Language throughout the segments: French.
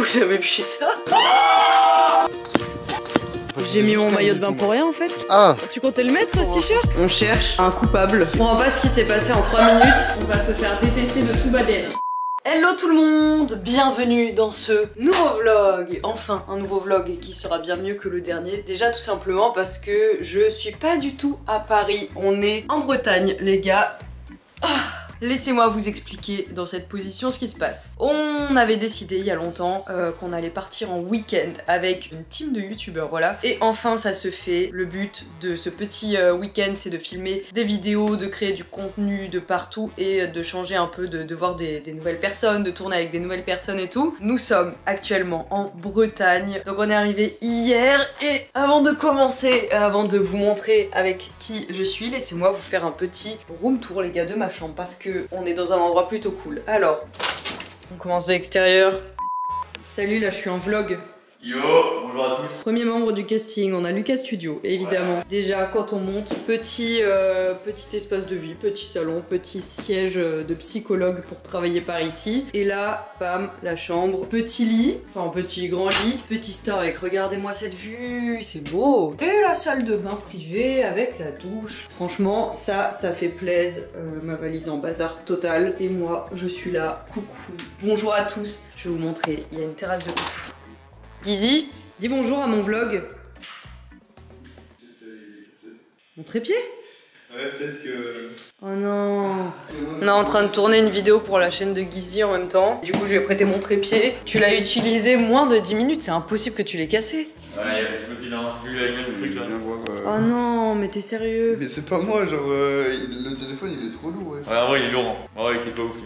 Vous avez vu ça? J'ai mis mon maillot de bain pour rien en fait. Ah. Tu comptais le mettre ce t-shirt? On cherche un coupable. On voit pas ce qui s'est passé en 3 minutes. On va se faire détester de tout Baden. Hello tout le monde, bienvenue dans ce nouveau vlog. Enfin un nouveau vlog qui sera bien mieux que le dernier. Déjà tout simplement parce que je suis pas du tout à Paris. On est en Bretagne les gars. Laissez-moi vous expliquer dans cette position ce qui se passe. On avait décidé il y a longtemps qu'on allait partir en week-end avec une team de youtubeurs, voilà. Et enfin ça se fait. Le but de ce petit week-end c'est de filmer des vidéos, de créer du contenu de partout et de changer un peu, de voir des nouvelles personnes, de tourner avec des nouvelles personnes et tout. Nous sommes actuellement en Bretagne. Donc on est arrivé hier et avant de commencer, avant de vous montrer avec qui je suis, laissez-moi vous faire un petit room tour les gars de ma chambre parce que on est dans un endroit plutôt cool. Alors, on commence de l'extérieur. Salut, là je suis en vlog. Yo, bonjour à tous. Premier membre du casting, on a Lucas Studio, évidemment. Ouais. Déjà, quand on monte, petit espace de vie, petit salon, petit siège de psychologue pour travailler par ici. Et là, bam, la chambre, petit lit, enfin petit grand lit, petit store avec, regardez-moi cette vue, c'est beau. Et la salle de bain privée avec la douche. Franchement, ça fait plaisir. Ma valise en bazar total. Et moi, je suis là, coucou. Bonjour à tous. Je vais vous montrer, il y a une terrasse de ouf. Gizzy, dis bonjour à mon vlog. Mon trépied? Ouais, peut-être que... Oh non. On est en train de tourner une vidéo pour la chaîne de Gizzy en même temps. Du coup, je lui ai prêté mon trépied. Tu l'as utilisé moins de 10 minutes, c'est impossible que tu l'aies cassé. Ouais, c'est possible, hein, vu la gueule du truc là. Oh non, mais t'es sérieux? Mais c'est pas moi, genre le téléphone il est trop lourd, ouais. Ouais, en vrai, il est lourd. Hein. Ouais, il était pas ouf, lui.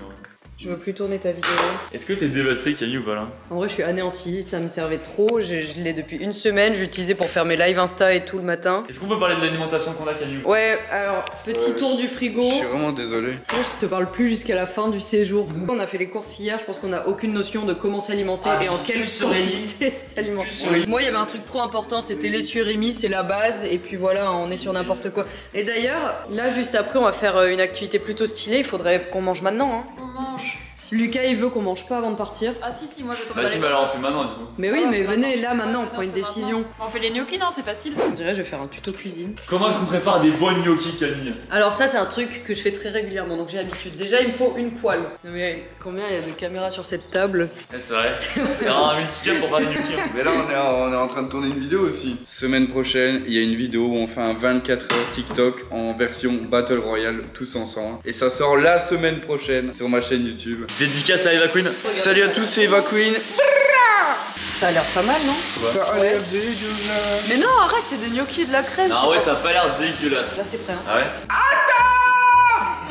Je veux plus tourner ta vidéo. Est-ce que t'es dévasté, Camille, ou pas là? En vrai, je suis anéantie, ça me servait trop. Je l'ai depuis une semaine, je l'utilisais pour faire mes lives Insta et tout le matin. Est-ce qu'on peut parler de l'alimentation qu'on a, Camille? Ouais, alors, petit tour du frigo. Je suis vraiment désolé. Je te parle plus jusqu'à la fin du séjour. On a fait les courses hier, je pense qu'on n'a aucune notion de comment s'alimenter et en quelle quantité s'alimenter. Moi, il y avait un truc trop important, c'était l'essuie Rémi, c'est la base. Et puis voilà, on est sur n'importe quoi. Et d'ailleurs, là, juste après, on va faire une activité plutôt stylée. Il faudrait qu'on mange maintenant. Hein. On mange. Lucas il veut qu'on mange pas avant de partir. Ah si, moi je tombe. Bah si, mais alors on fait maintenant du coup. Mais oui, mais venez là maintenant, on prend une décision. On fait les gnocchis, non? C'est facile. On dirait je vais faire un tuto cuisine. Comment est-ce qu'on prépare des bons gnocchis, Camille? Alors ça c'est un truc que je fais très régulièrement, donc j'ai l'habitude. Déjà il me faut une poêle. Non mais combien il y a de caméras sur cette table? Ouais, c'est vrai. C'est un multicam pour faire des gnocchis. Hein. Mais là on est en train de tourner une vidéo aussi. Semaine prochaine, il y a une vidéo où on fait un 24 heures TikTok en version Battle Royale tous ensemble. Et ça sort la semaine prochaine sur ma chaîne YouTube. Dédicace à Eva Queen. Salut à tous, c'est Eva Queen. Ça a l'air pas mal, non? Ça a l'air dégueulasse. Mais non, arrête, c'est des gnocchis, de la crème. Ah ouais, ça a pas l'air dégueulasse. Là c'est prêt. Hein. Ah ouais?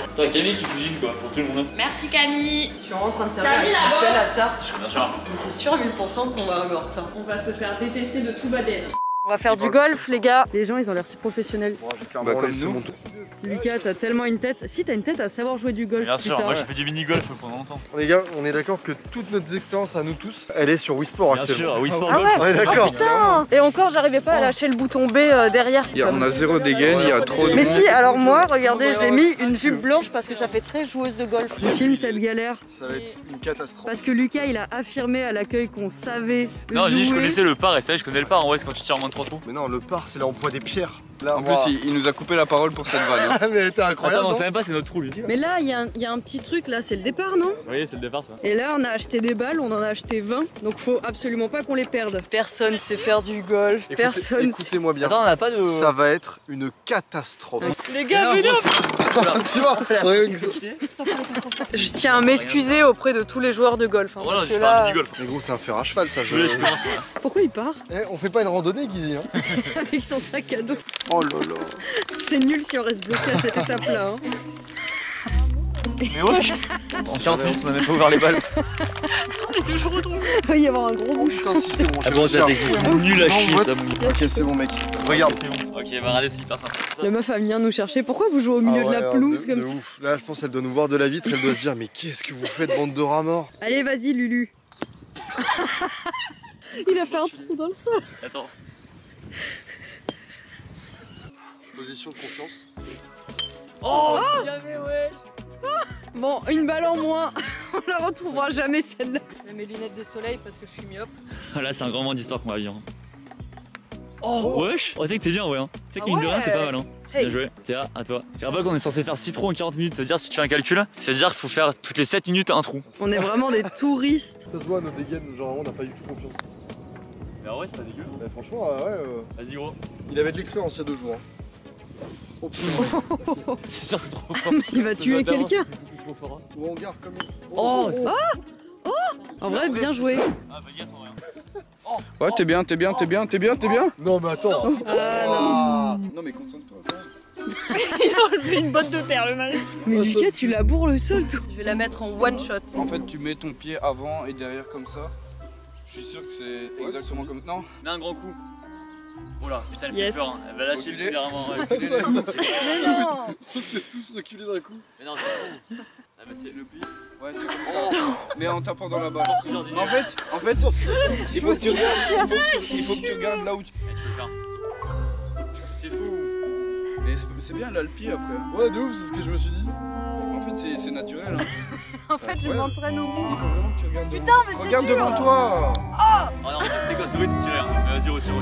Attends, Camille qui cuisine quoi, pour tout le monde. Merci Camille. Je suis en train de servir Camille, un la appel à bosse. tarte. Bien sûr. C'est sûr 1000% qu'on va arriver en retard. On va se faire détester de tout Baden. On va faire du golf les gars. Les gens ils ont l'air si professionnels. Bah comme nous. Lucas t'as tellement une tête. Si t'as une tête à savoir jouer du golf. Bien sûr, putain. moi j'ai fait du mini-golf pendant longtemps. Les gars, on est d'accord que toute notre expérience à nous tous, elle est sur Wii Sport Bien actuellement. sûr, oui, sport Ah golf. On est ouais, d'accord. putain. Et encore j'arrivais pas à lâcher le bouton B derrière. On a zéro dégaine, il y a trop de Mais monde. si, alors moi, regardez, j'ai mis une jupe blanche parce que ça fait très joueuse de golf. Je filme cette galère Ça va être une catastrophe. parce que Lucas, il a affirmé à l'accueil qu'on savait Non, j'ai dit je jouer. connaissais le par et ça je connais le par en vrai c'est quand tu tires en moins de 3 trous. Mais non, le par, c'est là où on voit des pierres. Là, En plus, il nous a coupé la parole pour cette vanne. Hein. Ah, mais t'es incroyable. Attends, on non sait même pas c'est notre trou lui. Mais là, il y a un petit truc, là, c'est le départ, non? Oui, c'est le départ ça. Et là, on a acheté des balles, on en a acheté 20, donc faut absolument pas qu'on les perde. Personne sait faire du golf, personne. Écoutez-moi bien. Attends, on a pas de. Ça va être une catastrophe. Les gars, venez. Tu vois Je tiens à m'excuser auprès de tous les joueurs de golf. Hein, Voilà, parce je que vais faire un là, mini-golf. Mais gros, c'est un fer à cheval, ça. Je voulais, je commence. pourquoi il part On fait pas une randonnée, Gizzy. Hein. avec son sac à dos? Oh là là. C'est nul si on reste bloqué à cette étape-là. Hein. Mais wesh. En 40 minutes on a même pas ouvert les balles. On est toujours retrouvés. Il va y avoir un gros Oh bouche. putain, si c'est bon. Ah bon, j'ai réussi c'est nul à chier ça. Ok, c'est bon, mec. Regarde. C'est bon. Ok, bah regardez, c'est hyper simple. La meuf a vient nous chercher. Pourquoi vous jouez au milieu Ah de la ouais, pelouse de comme ça? ouf. Là, je pense qu'elle doit nous voir de la vitre. Elle doit se dire, mais qu'est-ce que vous faites, bande de rats morts? Allez, vas-y, Lulu. Il a fait un trou dans le sol. Attends. Position de confiance. Oh, Bon, une balle en moins. On la retrouvera jamais celle-là. Je mets mes lunettes de soleil parce que je suis myope. Là, c'est un grand moment d'histoire qu'on va vivre. Oh, wesh! Oh, tu sais que t'es bien, ouais. Hein. Tu sais que mine de rien, t'es pas mal. Hein. Hey. Bien joué. Théa, à toi. Tu rappelles qu'on est censé faire 6 trous en 40 minutes. Ça veut dire, si tu fais un calcul, ça veut dire qu'il faut faire toutes les 7 minutes un trou. On est vraiment des touristes. Ça se voit, nos dégaines, genre on n'a pas du tout confiance. Mais en vrai, c'est pas dégueu. Bah, franchement, ouais. Vas-y, gros. Il avait de l'expérience il y a 2 jours. Hein. Oh putain. C'est sûr, c'est trop fort. Il va tuer quelqu'un. Ou on garde comme il. Oh, En vrai, bien joué. Ah, baguette en rien. Ouais, t'es bien. Non, mais attends. Ah non, mais concentre-toi. Il a enlevé une botte de terre, le mal. Mais Oh, Lucas, ça- tu laboures le sol, toi. Je vais la mettre en one shot. En fait, tu mets ton pied avant et derrière comme ça. Je suis sûr que c'est exactement comme. Non. Mets un grand coup. Oh là, putain, elle me Yes. fait peur. Hein. Elle va lâcher le Reculez. truc derrière moi. Ouais. Mais non. On s'est tous reculés d'un coup. Mais non, c'est fou. Ah, bah, c'est le pli. Ouais, c'est comme ça. Mais en tapant dans la balle. Ce genre d'idée. En fait, il faut que tu regardes là où tu. Eh, tu peux le faire. C'est fou. Mais c'est bien là le pied après. Ouais, de ouf, c'est ce que je me suis dit. En fait, c'est naturel. Hein. En fait, je m'entraîne au bout. Il faut vraiment que tu regardes. Putain, mais c'est Regarde dur. devant toi. Oh non, c'est quoi, c'est vrai, c'est tiré. Hein. Mais vas-y, retire.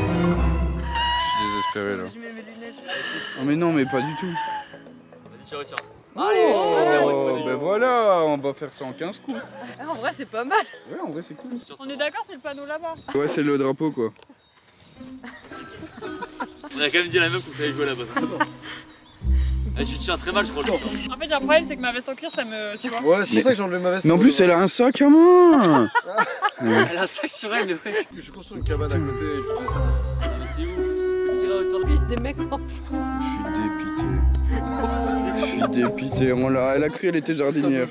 Je suis désespéré là. Je mets mes lunettes. Oh mais non, mais pas du tout. Vas-y, tire. Oh, ben voilà, on va faire ça en 15 coups. Ah, en vrai, c'est pas mal. Ouais, en vrai, c'est cool. On est d'accord, c'est le panneau là-bas. Ouais, c'est le drapeau quoi. On a quand même dit à la meuf qu'on savait jouer là-bas. Eh, tu tiens très mal, je crois. En fait, j'ai un problème, c'est que ma veste en cuir, ça me. Tu vois. Ouais, c'est pour ça que j'ai enlevé ma veste. Mais en plus, elle a un sac à main. Elle a un sac sur elle, mais ouais. Je suis construit une cabane à côté. Et je... Mais c'est ouf. Faut tirer à hauteur de lui. Des mecs en Je suis dépité. Elle a cru qu'elle était jardinière.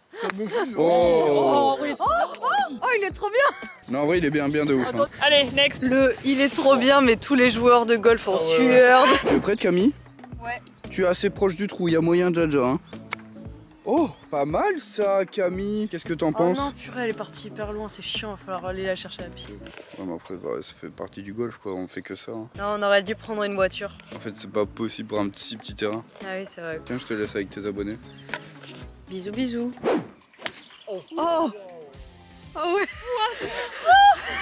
Ça me fume. Oh. il est trop bien. Non, en vrai, il est bien de ouf. Hein. Allez, next. Il est trop bien, mais tous les joueurs de golf en sueur. Tu es prête, Camille? Ouais. Tu es assez proche du trou, il y a moyen, Jaja. Hein. Oh, pas mal ça, Camille. Qu'est-ce que t'en Oh penses? non, purée, elle est partie hyper loin, c'est chiant, il va falloir aller la chercher à pied. Ouais, mais après, bah, ça fait partie du golf, quoi. On fait que ça. Hein. Non, on aurait dû prendre une voiture. En fait, c'est pas possible pour un si petit terrain. Ah oui, c'est vrai. Tiens, je te laisse avec tes abonnés. Bisous, bisous. Oh oh ouais.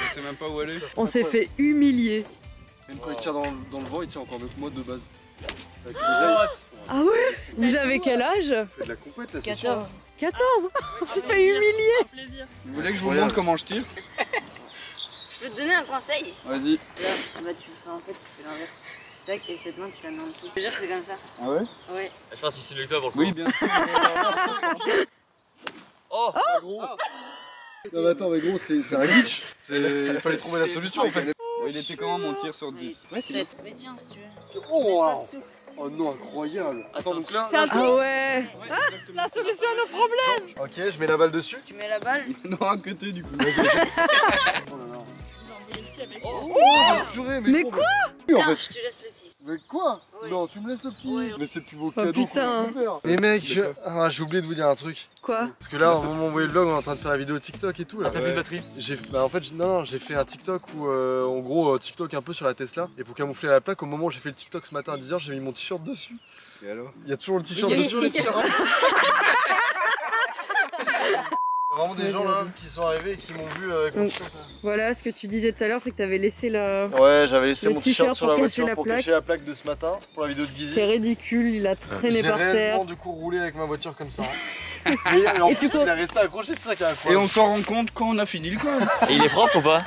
Je sais même pas où aller. On s'est fait humilier. Même quand il tire dans le vent, il tire encore mieux que moi de base. Avec les Oh, ailes, Ah ouais. Vous avez quel âge? il fait de la compète là, c'est sûr. 14. 14. On s'est fait humilier. Un plaisir. Vous voulez que je vous montre comment je tire? Je peux te donner un conseil. Vas-y. Là, bah tu fais en fait, tu fais l'inverse. Tac, et cette main tu la mets en dessous. Je veux dire c'est comme ça. Ah ouais? Ouais. Je pense que c'est mieux que toi pour le coup. Oui, bien sûr. Oh, Gros. Non mais attends, mais gros, c'est un glitch. Il fallait trouver la solution en fait. Bon, il était comment mon tir sur 10? 7. Mais tiens si tu veux. Oh, Mets ça wow. dessous. Oh non, incroyable. Ah, Attends, donc là, C'est un Ah ouais. La solution à nos problèmes. ok, je mets la balle dessus. Tu mets la balle. Non, à côté du coup. Oh là là. J'ai envoyé le petit avec. Oh, purée, Mais gros, quoi? mais- en Tiens, fait. je te laisse le tir. Mais quoi? Ouais. Non, tu me laisses le petit. Ouais. Mais c'est le plus beau Oh, cadeau qu'on putain. peut faire. Les mecs, j'ai oublié de vous dire un truc. Quoi? Parce que là, au moment où on voyait le vlog, on est en train de faire la vidéo TikTok et tout là. t'as plus de batterie? En fait, j'ai fait un TikTok où, en gros, TikTok un peu sur la Tesla. Et pour camoufler la plaque, au moment où j'ai fait le TikTok ce matin à 10h, j'ai mis mon t-shirt dessus. Et alors? Il y a toujours le t-shirt Il y a- dessus. il y a- Il y a vraiment des gens là qui sont arrivés et qui m'ont vu avec mon t-shirt. Voilà, ce que tu disais tout à l'heure, c'est que t'avais laissé la... Ouais, j'avais laissé Le mon t-shirt t-shirt sur la pour cacher voiture la pour plaque. cacher la plaque de ce matin pour la vidéo de C'est Guizy. ridicule, il a traîné J'ai par terre. réellement du coup roulé avec ma voiture comme ça. Mais en Et plus, tu il est resté accroché, c'est ça qui est Et incroyable. on s'en rend compte quand on a fini le col. Et il est propre ou pas?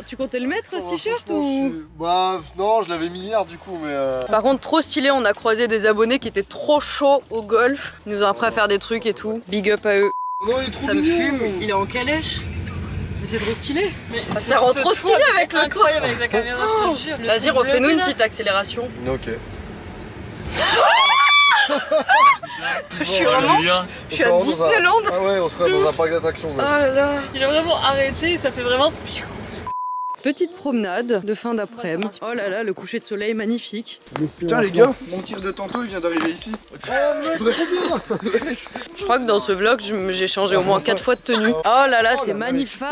Tu comptais le mettre, ce Oh, t-shirt franchement, ou... Bah non, je l'avais mis hier du coup, mais Par contre, trop stylé, on a croisé des abonnés qui étaient trop chauds au golf. Ils nous ont appris à faire des trucs et tout. Big up à eux. non, il est trop Ça me mignon. fume, il est en calèche. Mais c'est trop stylé. Mais Ça rend trop stylé avec le incroyable avec la caméra, je te jure. Vas-y, refais-nous une petite accélération. Ok. Je suis vraiment... Je suis à Disneyland. Ah ouais, on se croit dans un parc d'attractions. Oh là là. Il a vraiment arrêté et ça fait vraiment. petite promenade de fin d'après-midi. Oh là là, le coucher de soleil magnifique. Putain les gars, mon tir de tantôt il vient d'arriver ici. Je crois que dans ce vlog, j'ai changé au moins 4 fois de tenue. Oh là là, c'est magnifique.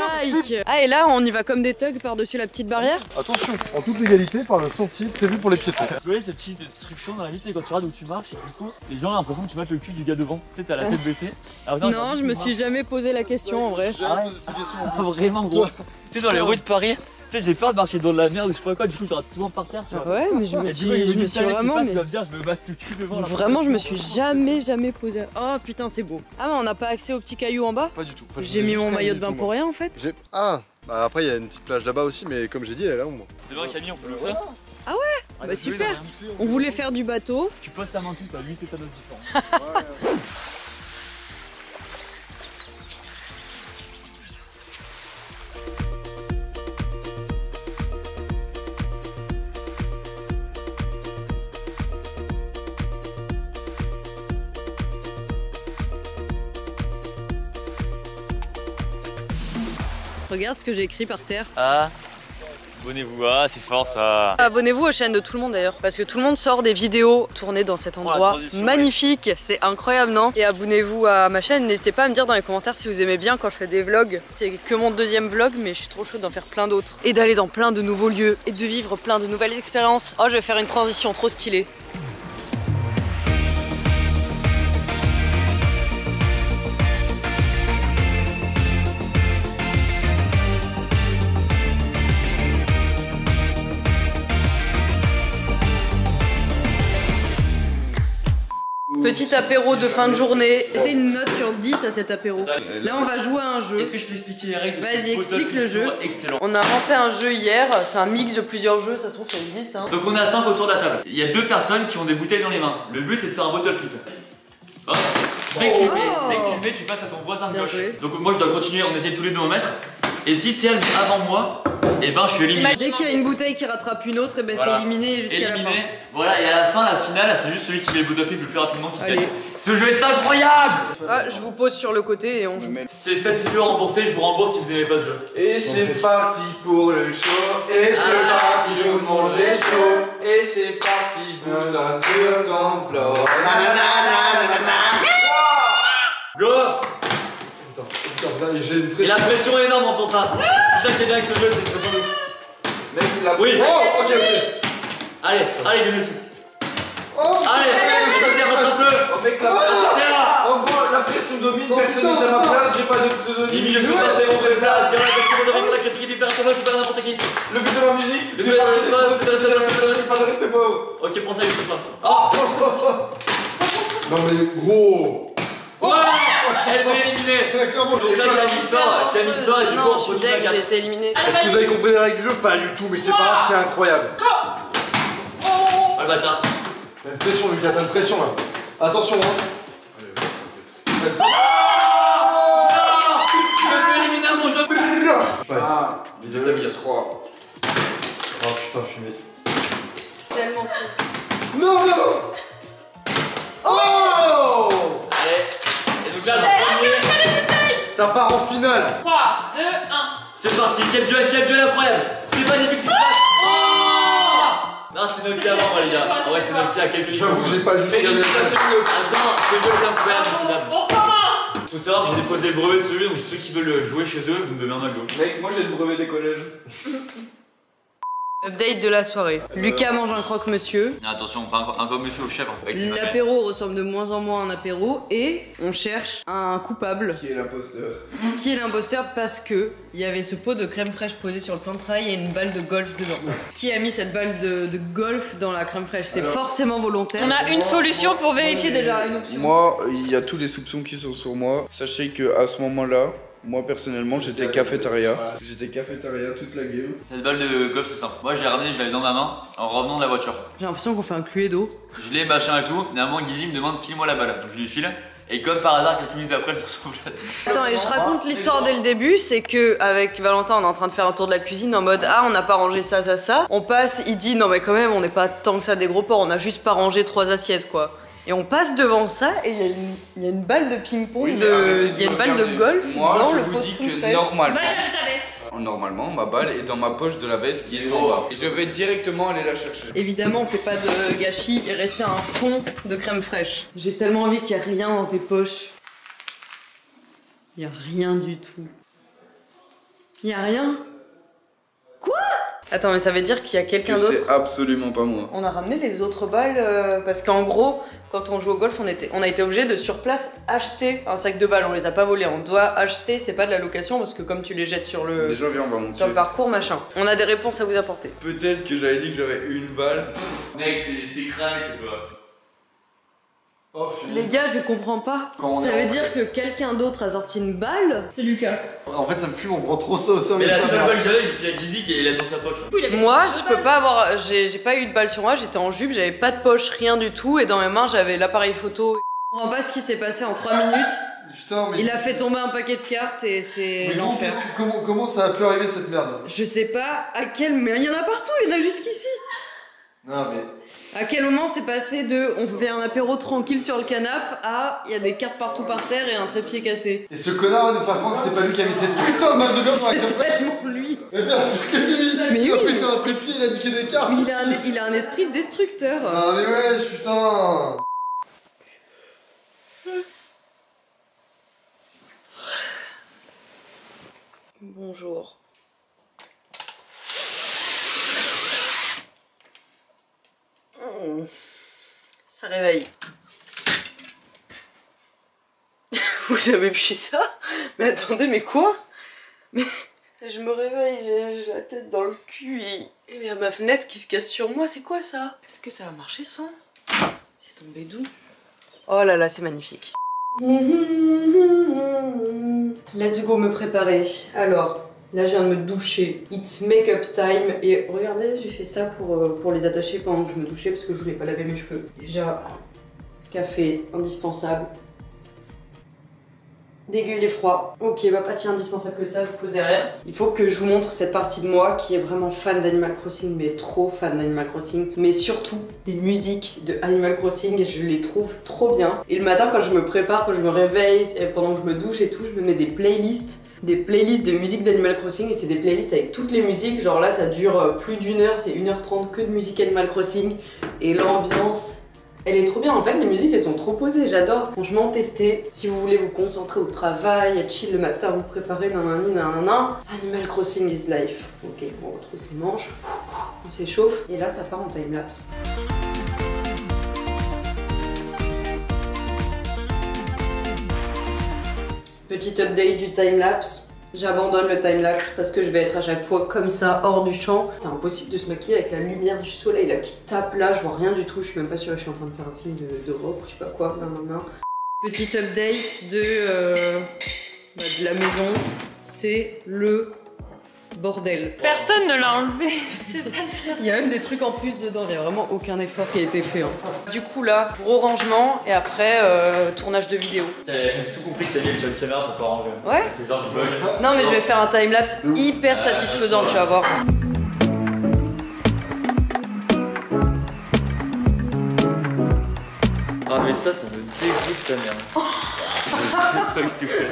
Ah et là, on y va comme des thugs par-dessus la petite barrière. Attention, en toute légalité, par le sentier prévu pour les piétons. Vous voyez ces petites instructions dans la vie, quand tu regardes où tu marches et du coup, les gens ont l'impression que tu mates le cul du gars devant. Tu sais, t'as la tête baissée. Alors, non, je me suis jamais posé la question en vrai. J'ai jamais posé cette question. Ah, vraiment gros. Tu sais, dans les rues de Paris, tu sais, j'ai peur de marcher dans de la merde ou je sais pas quoi, du coup, je rate souvent par terre. Tu vois. Ouais, mais je me suis vraiment. Mais... Comme dire, je me mate le cul devant. Vraiment, je me suis jamais posé. Oh putain, c'est beau. Ah, mais on n'a pas accès aux petits cailloux en bas? Pas du tout. J'ai mis mon maillot de bain pour rien en fait. Ah, bah après il y a une petite plage là-bas aussi, mais comme j'ai dit, elle est là où moi. Demain, Camille, on peut louer ça? Ah ouais? Bah super. On voulait faire du bateau. Tu poses ta main dessus, t'as 8 états différents. Regarde ce que j'ai écrit par terre. Ah, abonnez-vous, ah c'est fort ça. Abonnez-vous aux chaînes de tout le monde d'ailleurs, parce que tout le monde sort des vidéos tournées dans cet endroit magnifique. Ouais. C'est incroyable, non? Et abonnez-vous à ma chaîne, n'hésitez pas à me dire dans les commentaires si vous aimez bien quand je fais des vlogs. C'est que mon deuxième vlog, mais je suis trop chaude d'en faire plein d'autres. Et d'aller dans plein de nouveaux lieux, et de vivre plein de nouvelles expériences. Oh, je vais faire une transition trop stylée. Petit apéro de fin de journée. C'était une note sur 10 à cet apéro. Là, on va jouer à un jeu. Est-ce que je peux expliquer les règles? Vas-y, explique le jeu. Excellent. On a inventé un jeu hier. C'est un mix de plusieurs jeux. Ça se trouve, ça existe. Hein. Donc, on est à 5 autour de la table. Il y a 2 personnes qui ont des bouteilles dans les mains. Le but, c'est de faire un bottle flip. Hop. Dès que tu le mets, tu passes à ton voisin de gauche. Donc, moi, je dois continuer. On essaye tous les deux d'en mettre. Et si tu es avant moi, et ben je suis éliminé. Dès qu'il y a une bouteille qui rattrape une autre, et ben voilà. C'est éliminé jusqu'à la fin. Voilà, et à la fin, la finale, c'est juste celui qui fait les bottle flip le plus rapidement qui gagne. Ce jeu est incroyable! Ah, je vous pose sur le côté et on joue. C'est satisfaisant remboursé, je vous rembourse si vous n'aimez pas ce jeu. Et c'est parti pour le show, et c'est parti, tout le monde est chaud, et c'est parti, bouge-toi sur ton floor. Go! Et la pression est énorme en faisant ça. C'est ça qui est bien avec ce jeu, c'est une pression de ouf. Mec, la oui. Oh, ok. Allez, venez ici. Oh, allez, tiens, rattrape-le. Oh mec, en gros, la pression domine, personne n'est à ma place, j'ai pas de pseudonyme. Je suis passé mon vraie place, il y a un la critique et puis tu perds n'importe qui. Le but de la musique, le but de la musique, c'est de rester pas haut. Ok, prends ça, Youssef. Oh. Non mais gros. Ouais, elle est éliminée. Donc là, Camille sort et du coup on continue à j'ai été éliminée. Est-ce que vous avez compris les règles du jeu? Pas du tout, mais c'est pas grave, c'est incroyable. Oh le bâtard. T'as une pression Lucas, t'as une pression là. Attention hein. Tu me fais éliminer à mon jeu. Les établis, 3. Oh putain, fumé. Tellement si. Non. Oh. Allez. Et donc là, le premier. Ça part en finale. 3, 2, 1. C'est parti, quel duel incroyable. C'est magnifique ce qui se passe. Oh non, c'était Noxy avant moi les gars. En vrai, c'était Noxy à quelques chose. J'avoue que j'ai pas du tout. Attends, ce jeu est incroyable. On recommence. Faut savoir que j'ai déposé le brevet de ce jeu, donc ceux qui veulent jouer chez eux, vous me donnez un McDo. Mec, moi j'ai le brevet des collèges. Update de la soirée. Lucas mange un croque-monsieur. Attention, pas un croque-monsieur au chèvre. L'apéro ressemble de moins en moins à un apéro et on cherche un coupable. Qui est l'imposteur? Qui est l'imposteur parce que il y avait ce pot de crème fraîche posé sur le plan de travail et une balle de golf dedans. Qui a mis cette balle de golf dans la crème fraîche? C'est forcément volontaire. On a une solution pour vérifier déjà. Moi, il y a tous les soupçons qui sont sur moi. Sachez que à ce moment-là, moi personnellement j'étais cafétéria. J'étais cafétéria toute la game. Cette balle de golf c'est simple. Moi je l'ai ramenée, je l'avais dans ma main en revenant de la voiture. J'ai l'impression qu'on fait un cluedo. Je l'ai machin et tout. Néanmoins Guizy me demande file-moi la balle. Donc je lui file. Et comme par hasard quelques minutes après elle se retrouve là. Attends, et je raconte l'histoire dès le début. C'est que avec Valentin on est en train de faire un tour de la cuisine en mode ah on n'a pas rangé ça. On passe, il dit non mais quand même on n'est pas tant que ça des gros porcs. On a juste pas rangé 3 assiettes quoi. Et on passe devant ça et il y a une balle de ping-pong, il y a une balle de golf dans le pot de crème fraîche. Normal. Va chercher ta veste. Normalement, ma balle est dans ma poche de la veste qui est en bas. Et je vais directement aller la chercher. Évidemment, on fait pas de gâchis et rester un fond de crème fraîche. J'ai tellement envie qu'il y a rien dans tes poches. Il y a rien du tout. Il y a rien? Quoi? Attends, mais ça veut dire qu'il y a quelqu'un d'autre? C'est absolument pas moi. On a ramené les autres balles parce qu'en gros, quand on joue au golf, on a été obligé de sur place acheter un sac de balles. On les a pas volés, on doit acheter, c'est pas de la location parce que comme tu les jettes sur le, Déjà, viens, on va monter. sur le parcours, machin. On a des réponses à vous apporter. Peut-être que j'avais dit que j'avais une balle. Mec, c'est cramé, c'est toi. Oh, Les gars, je comprends pas. Quand on Ça est veut rentré. dire que quelqu'un d'autre a sorti une balle? C'est Lucas. En fait, ça me fume, on prend trop ça au sérieux. Mais la ça seule merde. balle que j'avais, j'ai filé à Gizik et il est dans sa poche. Moi, je peux pas avoir. J'ai pas eu de balle sur moi, j'étais en jupe, j'avais pas de poche, rien du tout, et dans mes mains, j'avais l'appareil photo. Je comprends pas ce qui s'est passé en 3 minutes. Putain, mais. Il a fait tomber un paquet de cartes et c'est Mais bon, l'enfer. comment ça a pu arriver cette merde? Je sais pas à quel. Mais il y en a partout, il y en a jusqu'ici. Non, mais. À quel moment c'est passé de on fait un apéro tranquille sur le canapé à il y a des cartes partout par terre et un trépied cassé? Et ce connard va nous faire croire que c'est pas lui qui a mis cette putain de balle de golf dans la crème C'est fraîche. tellement lui. Mais bien sûr que c'est lui. Mais Il a oui. pété un trépied, il a niqué des cartes. Il a un esprit destructeur. Ah mais ouais, putain. Bonjour. Ça réveille. Vous avez vu ça? Mais attendez, mais quoi? Mais je me réveille, j'ai la tête dans le cul et il y a ma fenêtre qui se casse sur moi. C'est quoi ça? Est-ce que ça va marcher sans? C'est tombé d'où? Oh là là, c'est magnifique. Let's go me préparer. Alors, là je viens de me doucher. It's make-up time. Et regardez, j'ai fait ça pour les attacher pendant que je me douchais parce que je voulais pas laver mes cheveux. Déjà, café indispensable. Dégueuler froid. Ok, bah pas si indispensable que ça, vous posez rien. Il faut que je vous montre cette partie de moi qui est vraiment fan d'Animal Crossing, mais trop fan d'Animal Crossing. Mais surtout des musiques de Animal Crossing, je les trouve trop bien. Et le matin quand je me prépare, quand je me réveille, et pendant que je me douche et tout, je me mets des playlists de musique d'Animal Crossing et c'est des playlists avec toutes les musiques. Genre là ça dure plus d'1 heure, c'est 1h30 que de musique Animal Crossing. Et l'ambiance... elle est trop bien, en fait les musiques elles sont trop posées, j'adore. Franchement testez, si vous voulez vous concentrer au travail, être chill le matin, vous préparer nanani nanana. Animal Crossing is life. Ok, on retrouve ses manches, on s'échauffe et là ça part en timelapse. Petit update du timelapse. J'abandonne le timelapse parce que je vais être à chaque fois comme ça, hors du champ. C'est impossible de se maquiller avec la lumière du soleil là qui tape là, je vois rien du tout. Je suis même pas sûre que je suis en train de faire un signe de robe ou je sais pas quoi. Non. Petit update de la maison. C'est le bordel. Personne ne l'a enlevé. Il y a même des trucs en plus dedans, il n'y a vraiment aucun effort qui a été fait. Hein. Du coup là, gros rangement et après tournage de vidéo. T'as tout compris que tu avais une caméra pour pas ranger. Ouais. Tu fais genre du vlog. Non mais je vais faire un timelapse hyper satisfaisant, tu vas voir. Ah mais ça me dégoûte sa mère. J'ai pas que c'était ouvert.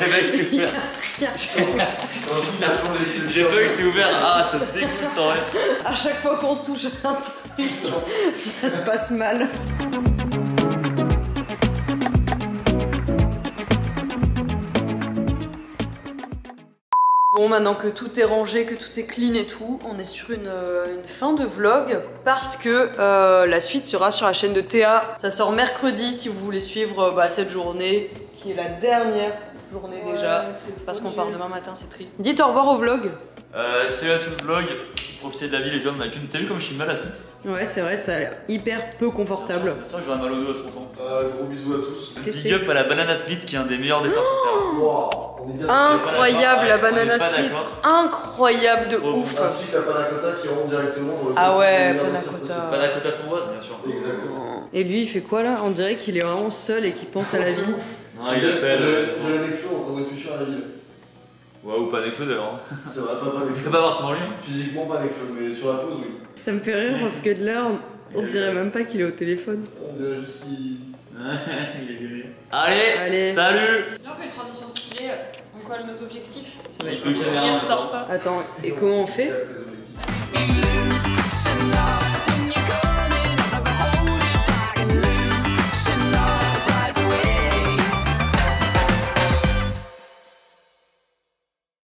J'ai pas que c'était ouvert. J'ai pas que c'était ouvert. Ah ça te dégoûte sans rien. À chaque fois qu'on touche un truc, ça se passe mal. Bon, maintenant que tout est rangé, que tout est clean et tout, on est sur une fin de vlog parce que la suite sera sur la chaîne de Théa. Ça sort mercredi si vous voulez suivre cette journée qui est la dernière journée déjà. Parce qu'on part demain matin, c'est triste. Dites au revoir au vlog. Salut à tout le vlog. Profitez de la vie les gens, on a qu'une. T'as vu comme je suis mal assis? Ouais, c'est vrai, ça a l'air hyper peu confortable. C'est sûr que j'aurais mal au dos à 30 ans. Gros bisous à tous. Testé. Big up à la banana split qui est un des meilleurs desserts sur terre. Wow, on est bien. Incroyable la on est banana pas split, d'accord. incroyable de C'est trop bon. ouf. Ainsi que la panna cotta qui rentre directement dans le. Ah ouais, dans le panna dessert cotta. possible. Pas la côte à framboise bien sûr. Exactement. Et lui il fait quoi là? On dirait qu'il est vraiment seul et qu'il pense à la vie. Non il appelle. De la Necfeu en train de réfléchir à la ville. Ouais ou pas des feux d'ailleurs. C'est vrai, pas Necfeu. C'est pas forcément lui. Physiquement pas Necfeu, mais sur la pause oui. Ça me fait rire parce que de là on dirait même pas qu'il est au téléphone. On dirait juste qu'il. Il est gueulé. Allez, Allez. salut. Là, on fait une transition stylée. On quoi nos objectifs? Ça va être... Deux caméras Il en ressort même temps. pas. Attends, et comment on fait?